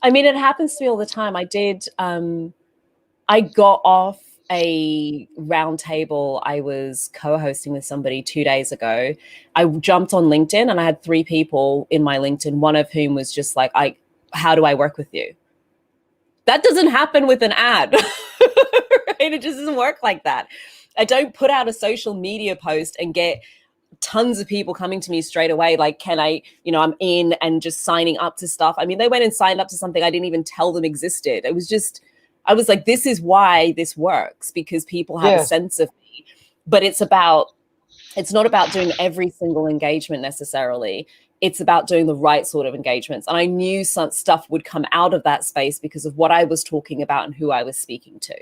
I mean, it happens to me all the time. I got off a roundtable I was co-hosting with somebody 2 days ago. I jumped on LinkedIn and I had 3 people in my LinkedIn, one of whom was just like, how do I work with you? That doesn't happen with an ad. Right? It just doesn't work like that. I don't put out a social media post and get tons of people coming to me straight away. Like, can I, I'm in and just signing up to stuff. I mean, they went and signed up to something I didn't even tell them existed. It was just, I was like, this is why this works, because people have a sense of me. But it's not about doing every single engagement necessarily. It's about doing the right sort of engagements. And I knew some stuff would come out of that space because of what I was talking about and who I was speaking to.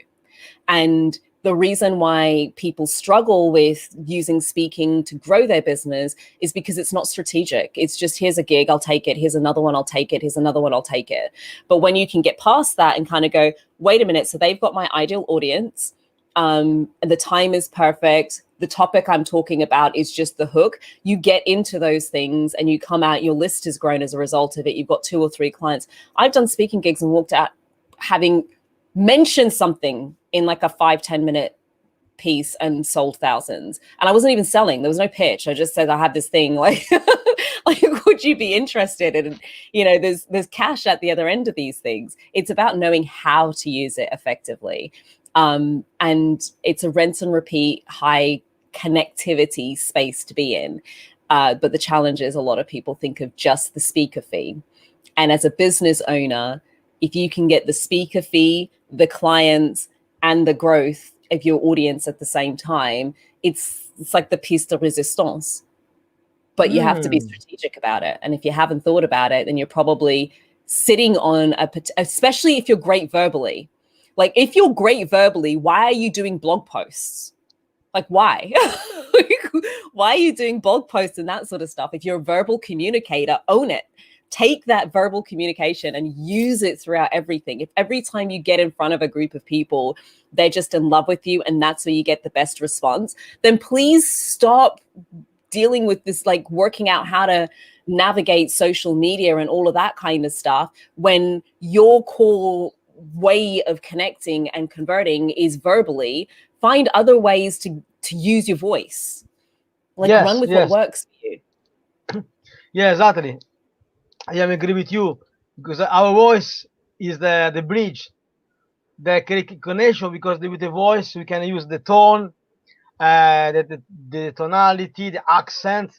And the reason why people struggle with using speaking to grow their business is because it's not strategic. It's just, here's a gig, I'll take it. Here's another one, I'll take it. Here's another one, I'll take it. But when you can get past that and kind of go, wait a minute, so they've got my ideal audience, and the time is perfect. The topic I'm talking about is just the hook. You get into those things and you come out, your list has grown as a result of it. You've got 2 or 3 clients. I've done speaking gigs and walked out having mentioned something in like a 5-10 minute piece and sold thousands. And I wasn't even selling. There was no pitch. I just said, I have this thing, like, like, would you be interested? And, there's cash at the other end of these things. It's about knowing how to use it effectively. And it's a rinse and repeat, high connectivity space to be in. But the challenge is a lot of people think of just the speaker fee. And as a business owner, if you can get the speaker fee, the clients, and the growth of your audience at the same time, it's like the piece de resistance. But you have to be strategic about it. And if you haven't thought about it, then you're probably sitting on especially if you're great verbally. Like, if you're great verbally, why are you doing blog posts? Like, why? Why are you doing blog posts and that sort of stuff? If you're a verbal communicator, own it. Take that verbal communication and use it throughout everything. If every time you get in front of a group of people, they're just in love with you and that's where you get the best response, then please stop dealing with this, like working out how to navigate social media and all of that kind of stuff when your core way of connecting and converting is verbally. Find other ways to use your voice. Like, run with what works for you. Yeah, exactly. I am agree with you, because our voice is the bridge, the connection, because with the voice we can use the tone, the tonality, the accent,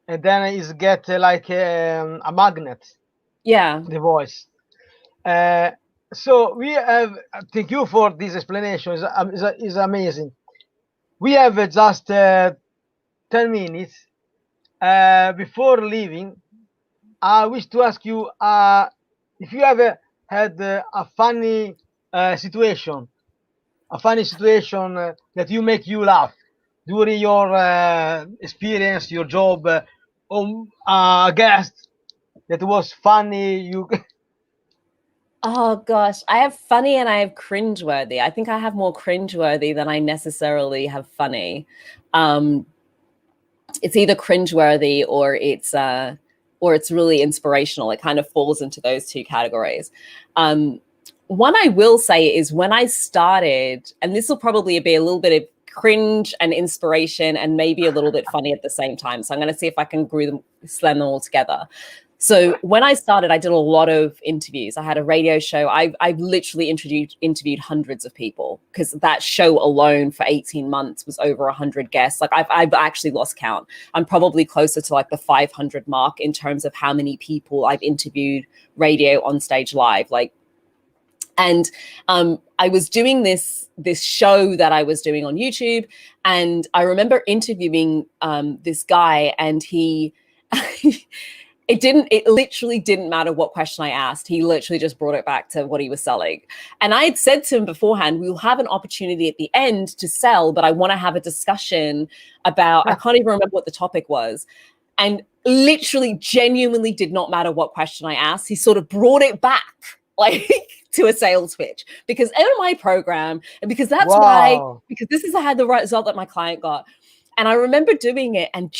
and then it's get like a magnet. Yeah. The voice. So we have, thank you for this explanation, is amazing. We have just 10 minutes. Before leaving, I wish to ask you if you ever had a funny situation that make you laugh during your experience, your job, or a guest that was funny. You. Oh gosh, I have funny and I have cringeworthy. I think I have more cringeworthy than I necessarily have funny. It's either cringeworthy or it's really inspirational. It kind of falls into those 2 categories. One I will say is when I started, and this will probably be a little bit of cringe and inspiration and maybe a little bit funny at the same time. So I'm going to see if I can slam them all together. So when I started, I did a lot of interviews. I had a radio show. I've literally interviewed hundreds of people, because that show alone for 18 months was over 100 guests. Like I've actually lost count. I'm probably closer to like the 500 mark in terms of how many people I've interviewed radio, on stage, live. And I was doing this show that I was doing on YouTube, and I remember interviewing this guy, and he it literally didn't matter what question I asked. He literally just brought it back to what he was selling. And I had said to him beforehand, we'll have an opportunity at the end to sell, but I want to have a discussion about, I can't even remember what the topic was. And literally, genuinely did not matter what question I asked. He sort of brought it back, like, to a sales pitch, because in my program, and because that's why, because this is the right result that my client got. And I remember doing it and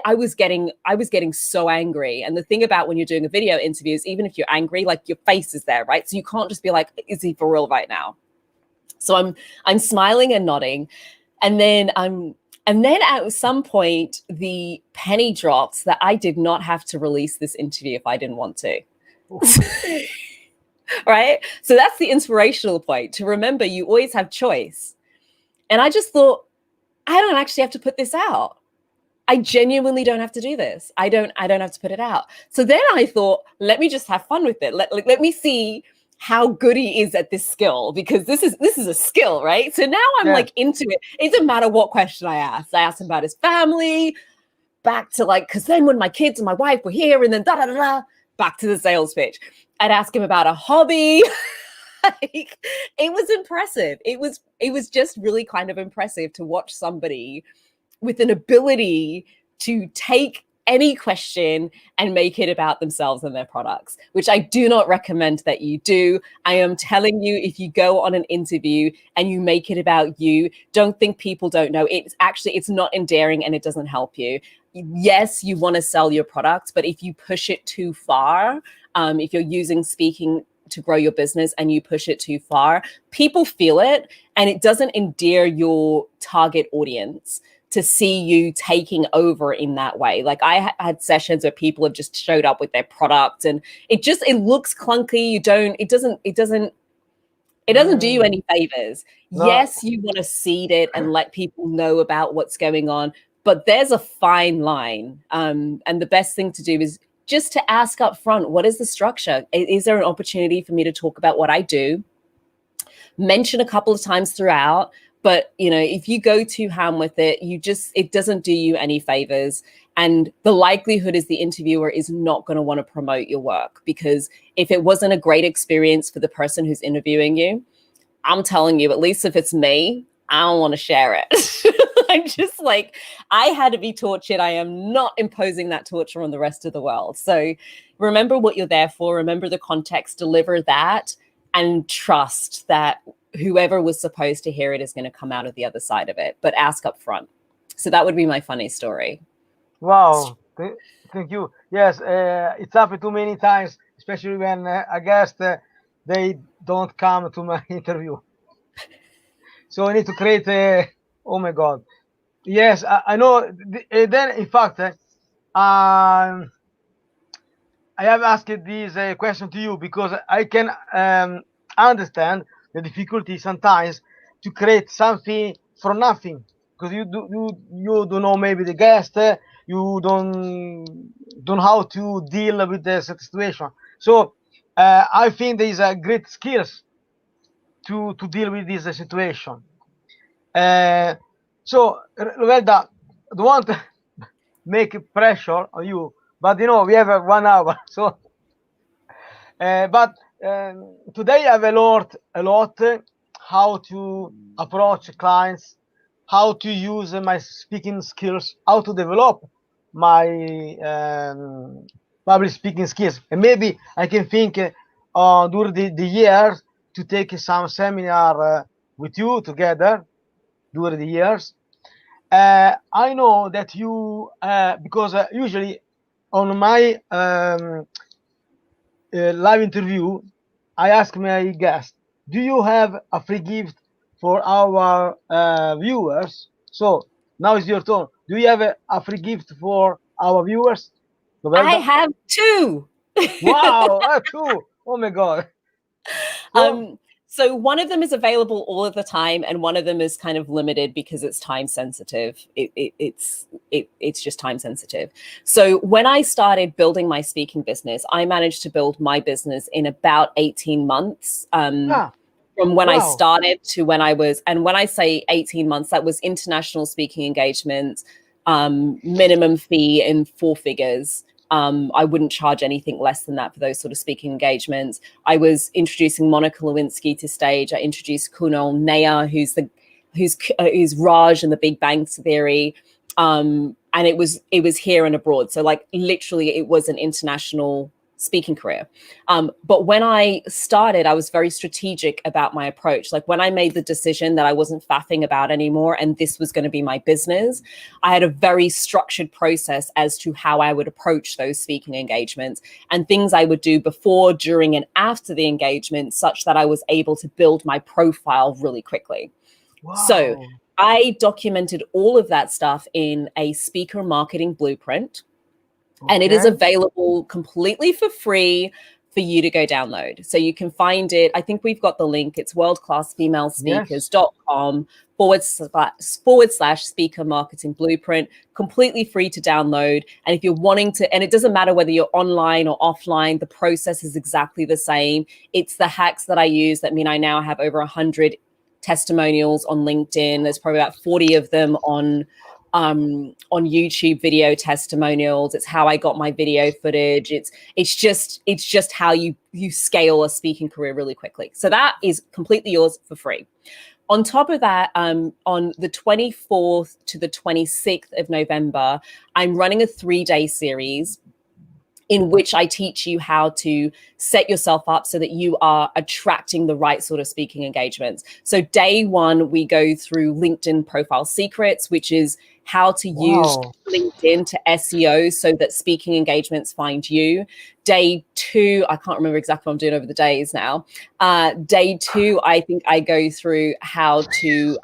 I was getting so angry. And the thing about when you're doing a video interview is, even if you're angry, like, your face is there, right? So you can't just be like, is he for real right now? So I'm smiling and nodding. And then at some point, the penny drops that I did not have to release this interview if I didn't want to. Right? So that's the inspirational point, to remember you always have choice. And I just thought, I don't actually have to put this out. I genuinely don't have to do this. I don't have to put it out. So then I thought, let me just have fun with it. Let me see how good he is at this skill, because this is a skill, right? So now I'm like into it. It doesn't matter what question I asked. I asked him about his family, back to like, because then when my kids and my wife were here, and then back to the sales pitch. I'd ask him about a hobby. Like, it was impressive. It was just really kind of impressive to watch somebody with an ability to take any question and make it about themselves and their products, which I do not recommend that you do. I am telling you, if you go on an interview and you make it about you, don't think people don't know. It's not endearing, and it doesn't help you. Yes, you want to sell your product, but if you push it too far, if you're using speaking to grow your business and you push it too far, people feel it, and it doesn't endear your target audience to see you taking over in that way. Like, I had sessions where people have just showed up with their product, and it looks clunky. It doesn't do you any favors. No. Yes, you want to seed it and let people know about what's going on, but there's a fine line. And the best thing to do is just to ask up front, what is the structure? Is there an opportunity for me to talk about what I do? Mention a couple of times throughout, but if you go too ham with it, it doesn't do you any favors. And the likelihood is the interviewer is not going to want to promote your work, because if it wasn't a great experience for the person who's interviewing you, I'm telling you, at least if it's me, I don't want to share it. I'm just like, I had to be tortured. I am not imposing that torture on the rest of the world. So remember what you're there for. Remember the context, deliver that, and trust that whoever was supposed to hear it is going to come out of the other side of it, but ask up front. So that would be my funny story. Wow. Thank you. Yes, it's happened too many times, especially when I guess they don't come to my interview. So I need to create oh my God. Yes, I know. Then, in fact, I have asked this question to you because I can understand the difficulty sometimes to create something from nothing, because you don't know maybe the guest, you don't know how to deal with the situation. So I think there is a great skills to deal with this situation. So, Lovelda, don't want to make pressure on you, but we have 1 hour. So, but today I've learned a lot how to approach clients, how to use my speaking skills, how to develop my public speaking skills, and maybe I can think during the years to take some seminar with you together during the years. I know that you, because usually on my live interview, I ask my guest, do you have a free gift for our viewers? So now it's your turn. Do you have a free gift for our viewers, I Lovelda? have two. Wow, two. Oh my God. So, So one of them is available all of the time, and one of them is kind of limited because it's time sensitive. It's just time sensitive. So when I started building my speaking business, I managed to build my business in about 18 months. From when I wow. started to when I was, and when I say 18 months, that was international speaking engagements, minimum fee in 4 figures. I wouldn't charge anything less than that for those sort of speaking engagements. I was introducing Monica Lewinsky to stage. I introduced Kunal Nair, who's Raj in the Big Bang Theory. And it was here and abroad. So like literally it was an international speaking career. But when I started, I was very strategic about my approach. Like when I made the decision that I wasn't faffing about anymore and this was going to be my business, I had a very structured process as to how I would approach those speaking engagements and things I would do before, during, and after the engagement, such that I was able to build my profile really quickly. Wow. So I documented all of that stuff in a speaker marketing blueprint. Okay. And it is available completely for free for you to go download. So you can find it. I think we've got the link. It's worldclassfemalespeakers.com // speaker marketing blueprint, completely free to download. And if you're wanting to, and it doesn't matter whether you're online or offline, the process is exactly the same. It's the hacks that I use that mean I now have over 100 testimonials on LinkedIn. There's probably about 40 of them on YouTube video testimonials. It's how I got my video footage. It's just how you scale a speaking career really quickly. So that is completely yours for free. On top of that, on the 24th to the 26th of November, I'm running a 3-day series in which I teach you how to set yourself up so that you are attracting the right sort of speaking engagements. So day 1, we go through LinkedIn profile secrets, which is how to use LinkedIn to SEO so that speaking engagements find you. Day 2, I can't remember exactly what I'm doing over the days now. Day 2, I think I go through how to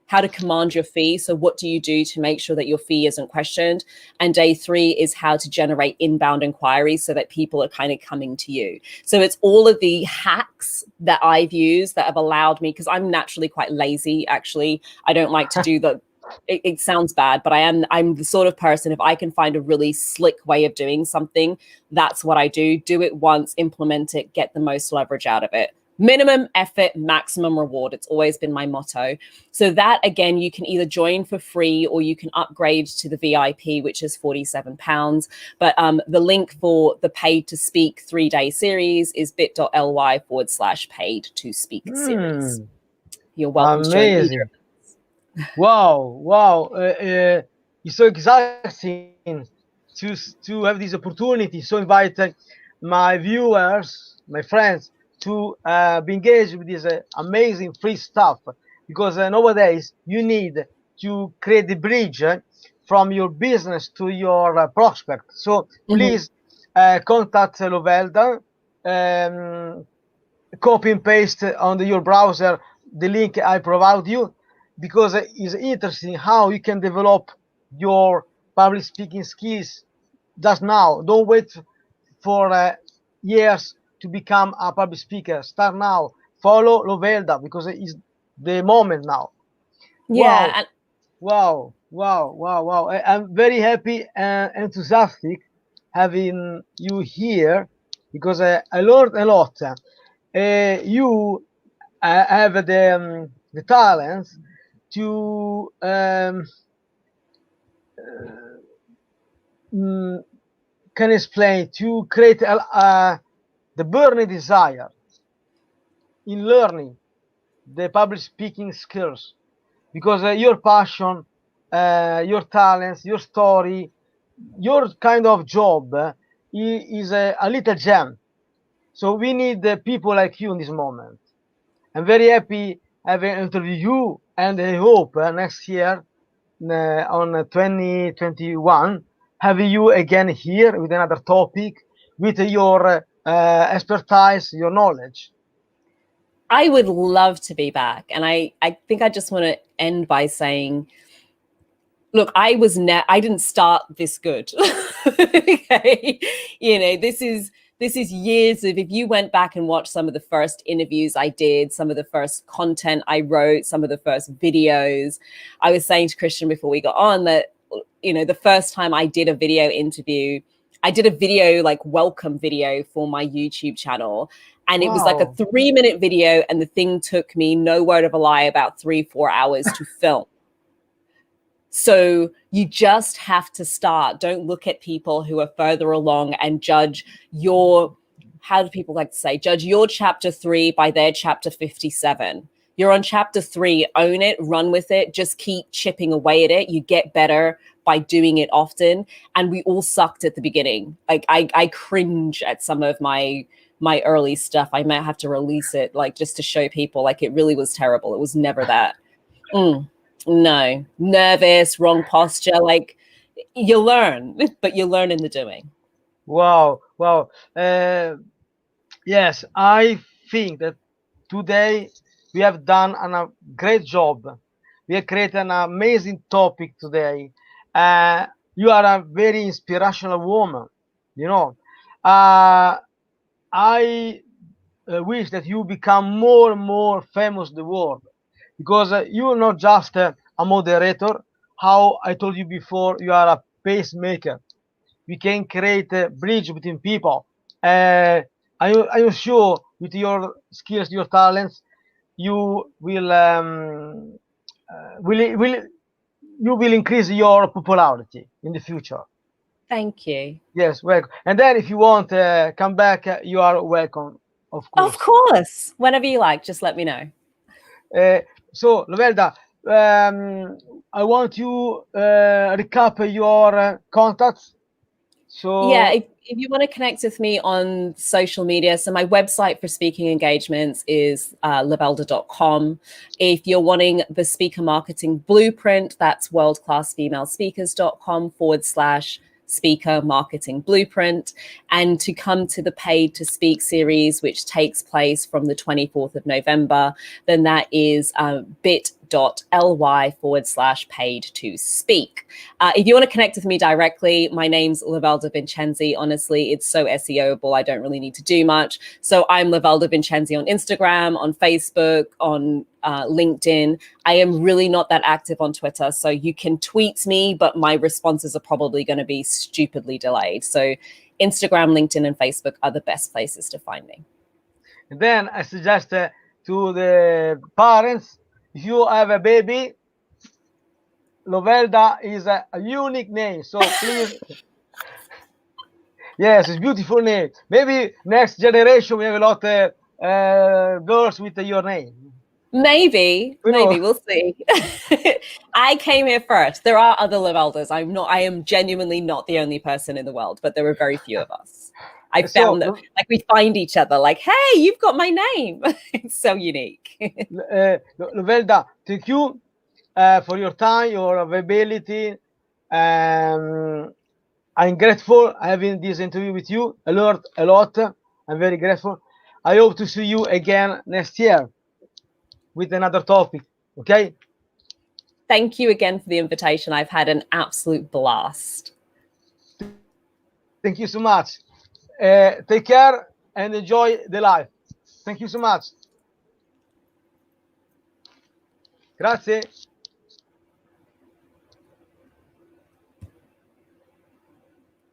how to command your fee. So what do you do to make sure that your fee isn't questioned? And day 3 is how to generate inbound inquiries so that people are kind of coming to you. So it's all of the hacks that I've used that have allowed me, because I'm naturally quite lazy, actually. I don't like to do it sounds bad, but I'm the sort of person, if I can find a really slick way of doing something, that's what I do. Do it once, implement it, get the most leverage out of it. Minimum effort, maximum reward. It's always been my motto. So that, again, you can either join for free or you can upgrade to the VIP, which is £47. But the link for the paid to speak 3-day series is bit.ly/paid to speak series. You're welcome to join either. Wow. It's so exciting to have this opportunity. So invite my viewers, my friends, to be engaged with this amazing free stuff, because nowadays you need to create the bridge from your business to your prospect. So please contact Lovelda, copy and paste on your browser the link I provide you, because it's interesting how you can develop your public speaking skills just now. Don't wait for years to become a public speaker. Start now. Follow Lovelda, because it's the moment now. Yeah. Wow. I'm very happy and enthusiastic having you here, because I learned a lot. You have the talent to can explain, to create the burning desire in learning the public speaking skills, because your passion, your talents, your story, your kind of job is a little gem. So we need people like you in this moment. I'm very happy having interviewed you, and I hope next year on 2021 have you again here with another topic, with your expertise, your knowledge. I would love to be back. And I think I just want to end by saying, Look, I didn't start this good. Okay. You know, this is years of, if you went back and watched some of the first interviews I did, some of the first content I wrote, some of the first videos. I was saying to Christian before we got on that, you know, the first time I did a video interview, I did a video, like welcome video for my YouTube channel. And it was like a 3-minute video. And the thing took me, no word of a lie, about 3-4 hours to film. So you just have to start. Don't look at people who are further along and judge your, how do people like to say, judge your chapter 3 by their chapter 57. You're on chapter 3, own it, run with it, just keep chipping away at it. You get better by doing it often. And we all sucked at the beginning. Like I cringe at some of my early stuff. I might have to release it, like just to show people, like it really was terrible. It was never that. No, nervous, wrong posture. Like you learn, but you learn in the doing. Wow. Yes, I think that today we have done a great job. We have created an amazing topic today. You are a very inspirational woman. You know, I wish that you become more and more famous in the world, because you're not just a moderator. How I told you before, you are a pacemaker. We can create a bridge between people. I'm sure with your skills, your talents, you will you will increase your popularity in the future. Thank you. Yes, welcome. And then if you want come back, you are welcome, of course. Of course. Whenever you like, just let me know. So, Lovelda, I want you recap your contacts. So yeah, if you want to connect with me on social media, so my website for speaking engagements is lovelda.com. If you're wanting the speaker marketing blueprint, that's worldclassfemalespeakers.com/speaker marketing blueprint. And to come to the Paid to Speak series, which takes place from the 24th of November, then that is bit.ly/paid to speak. If you want to connect with me directly, my name's Lovelda Vincenzi. Honestly, it's so SEOable. I don't really need to do much. So I'm Lovelda Vincenzi on Instagram, on Facebook, on LinkedIn. I am really not that active on Twitter. So you can tweet me, but my responses are probably going to be stupidly delayed. So Instagram, LinkedIn, and Facebook are the best places to find me. And then I suggest to the parents, if you have a baby, Lovelda is a unique name. So please, yes, it's a beautiful name. Maybe next generation we have a lot of girls with your name. Maybe we'll see. I came here first. There are other Loveldas. I am genuinely not the only person in the world, but there are very few of us. I found that like we find each other like, hey, you've got my name. It's so unique. Lovelda, thank you for your time, your availability. I'm grateful having this interview with you. I learned a lot. I'm very grateful. I hope to see you again next year with another topic. Okay? Thank you again for the invitation. I've had an absolute blast. Thank you so much. Take care and enjoy the life. Thank you so much. Grazie.